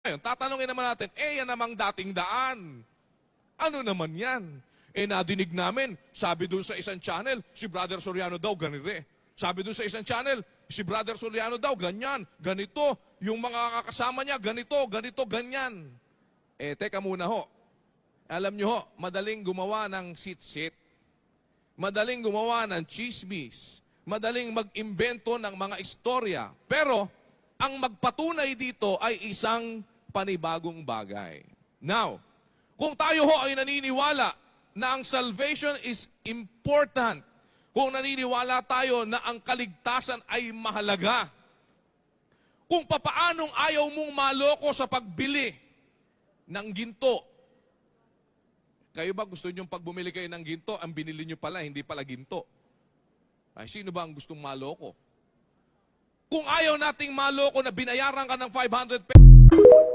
Ngayon, tatanungin naman natin, yan namang dating daan. Ano naman yan? Nadinig namin, sabi dun sa isang channel, si Brother Soriano daw ganito. Sabi dun sa isang channel, si Brother Soriano daw ganyan, ganito. Yung mga kakasama niya, ganito, ganito, ganyan. Teka muna ho. Alam nyo ho, madaling gumawa ng sit-sit. Madaling gumawa ng chismis. Madaling mag-imbento ng mga istorya. Pero, ang magpatunay dito ay isang panibagong bagay. Now, kung tayo ho ay naniniwala na ang salvation is important, kung naniniwala tayo na ang kaligtasan ay mahalaga, kung papaanong ayaw mong maloko sa pagbili ng ginto. Kayo ba gusto nyo pag bumili kayo ng ginto, ang binili nyo pala, hindi pala ginto? Ay, sino ba ang gustong maloko? Kung ayaw nating maloko na binayaran ka ng 500 pesos,